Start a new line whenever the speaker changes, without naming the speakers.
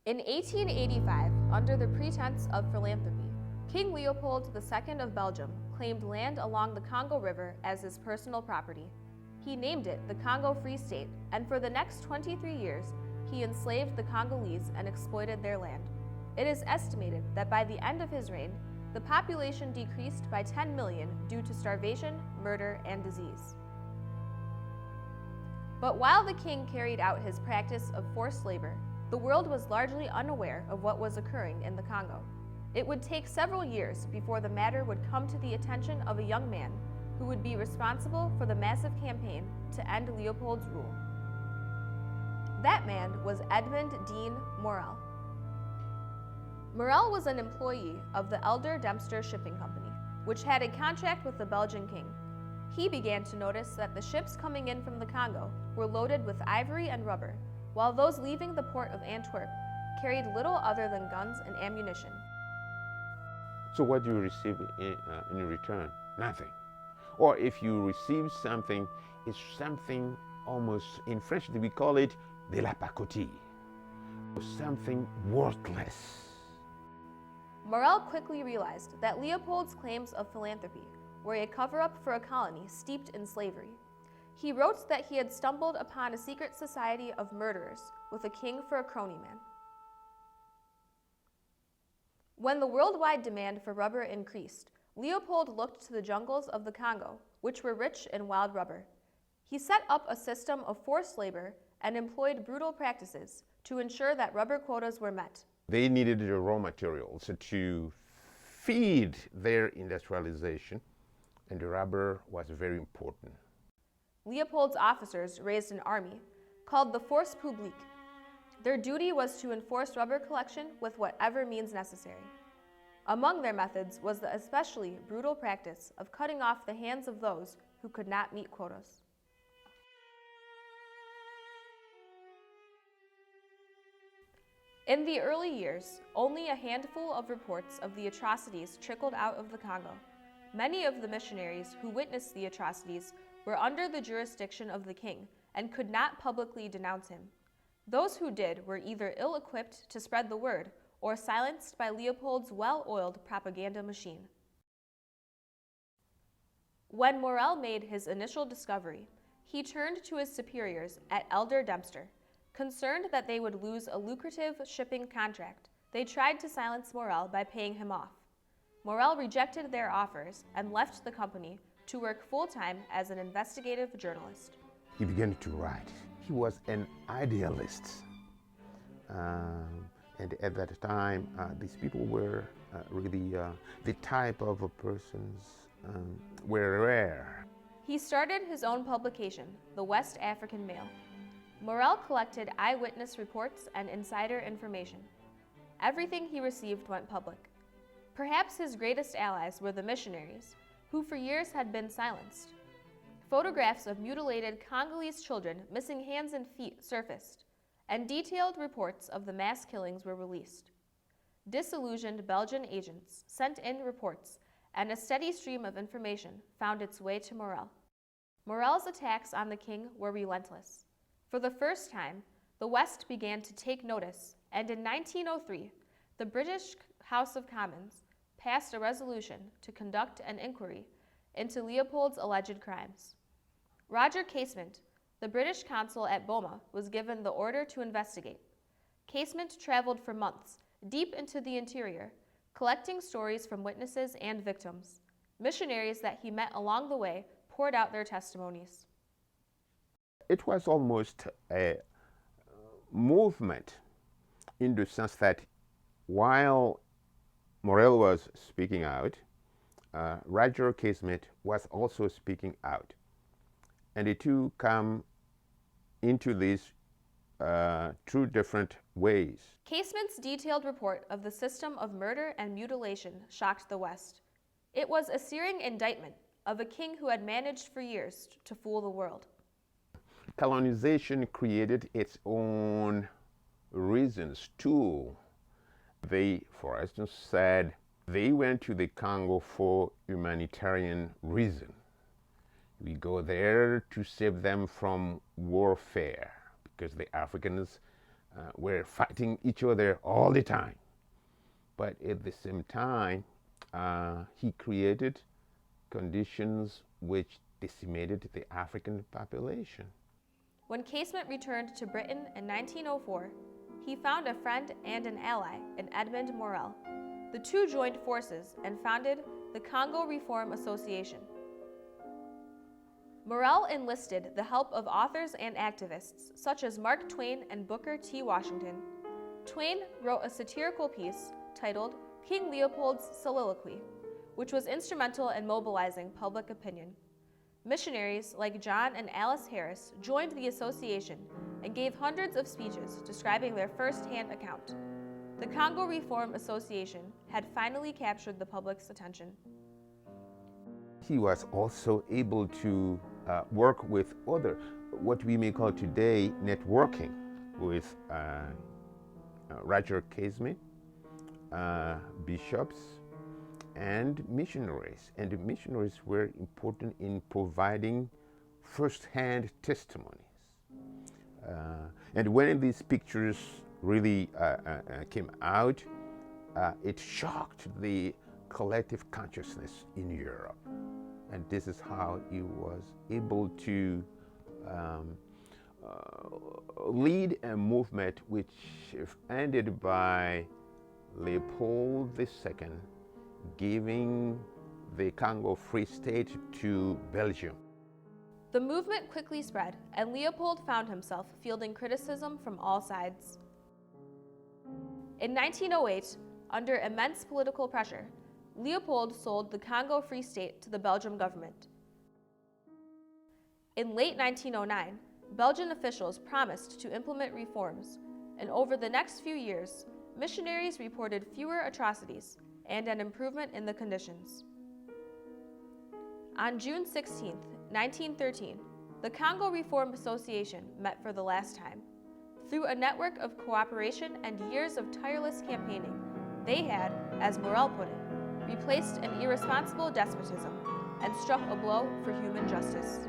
In 1885, under the pretense of philanthropy, King Leopold II of Belgium claimed land along the Congo River as his personal property. He named it the Congo Free State, and for the next 23 years, he enslaved the Congolese and exploited their land. It is estimated that by the end of his reign, the population decreased by 10 million due to starvation, murder, and disease. But while the king carried out his practice of forced labor, the world was largely unaware of what was occurring in the Congo. It would take several years before the matter would come to the attention of a young man who would be responsible for the massive campaign to end Leopold's rule. That man was Edmund Dene Morel. Morel was an employee of the Elder Dempster Shipping Company, which had a contract with the Belgian king. He began to notice that the ships coming in from the Congo were loaded with ivory and rubber, while those leaving the port of Antwerp carried little other than guns and ammunition.
So what do you receive in return? Nothing. Or if you receive something, it's something almost, in French we call it de la pacotille, something worthless.
Morel quickly realized that Leopold's claims of philanthropy were a cover-up for a colony steeped in slavery. He wrote that he had stumbled upon a secret society of murderers with a king for a cronyman. When the worldwide demand for rubber increased, Leopold looked to the jungles of the Congo, which were rich in wild rubber. He set up a system of forced labor and employed brutal practices to ensure that rubber quotas were met.
They needed the raw materials to feed their industrialization, and the rubber was very important.
Leopold's officers raised an army called the Force Publique. Their duty was to enforce rubber collection with whatever means necessary. Among their methods was the especially brutal practice of cutting off the hands of those who could not meet quotas. In the early years, only a handful of reports of the atrocities trickled out of the Congo. Many of the missionaries who witnessed the atrocities were under the jurisdiction of the king and could not publicly denounce him. Those who did were either ill-equipped to spread the word or silenced by Leopold's well-oiled propaganda machine. When Morel made his initial discovery, he turned to his superiors at Elder Dempster. Concerned that they would lose a lucrative shipping contract, they tried to silence Morel by paying him off. Morel rejected their offers and left the company to work full-time as an investigative journalist.
He began to write. He was an idealist. And at that time, these people were really the type of persons were rare.
He started his own publication, the West African Mail. Morel collected eyewitness reports and insider information. Everything he received went public. Perhaps his greatest allies were the missionaries, who for years had been silenced. Photographs of mutilated Congolese children missing hands and feet surfaced, and detailed reports of the mass killings were released. Disillusioned Belgian agents sent in reports, and a steady stream of information found its way to Morel. Morel's attacks on the king were relentless. For the first time, the West began to take notice, and in 1903, the British House of Commons passed a resolution to conduct an inquiry into Leopold's alleged crimes. Roger Casement, the British consul at Boma, was given the order to investigate. Casement traveled for months, deep into the interior, collecting stories from witnesses and victims. Missionaries that he met along the way poured out their testimonies.
It was almost a movement in the sense that while Morel was speaking out, Roger Casement was also speaking out. And the two come into this two different ways.
Casement's detailed report of the system of murder and mutilation shocked the West. It was a searing indictment of a king who had managed for years to fool the world.
Colonization created its own reasons too. They, for instance, said they went to the Congo for humanitarian reason. We go there to save them from warfare because the Africans were fighting each other all the time. But at the same time, he created conditions which decimated the African population.
When Casement returned to Britain in 1904, he found a friend and an ally in Edmund Morel. The two joined forces and founded the Congo Reform Association. Morel enlisted the help of authors and activists such as Mark Twain and Booker T. Washington. Twain wrote a satirical piece titled King Leopold's Soliloquy, which was instrumental in mobilizing public opinion. Missionaries like John and Alice Harris joined the association and gave hundreds of speeches describing their first-hand account. The Congo Reform Association had finally captured the public's attention.
He was also able to work with other, what we may call today, networking with Roger Casement, bishops, and missionaries. And the missionaries were important in providing first-hand testimonies. And when these pictures really came out, it shocked the collective consciousness in Europe. And this is how he was able to lead a movement which ended by Leopold II giving the Congo Free State to Belgium.
The movement quickly spread, and Leopold found himself fielding criticism from all sides. In 1908, under immense political pressure, Leopold sold the Congo Free State to the Belgian government. In late 1909, Belgian officials promised to implement reforms, and over the next few years, missionaries reported fewer atrocities and an improvement in the conditions. On June 16, 1913, the Congo Reform Association met for the last time. Through a network of cooperation and years of tireless campaigning, they had, as Morel put it, replaced an irresponsible despotism and struck a blow for human justice.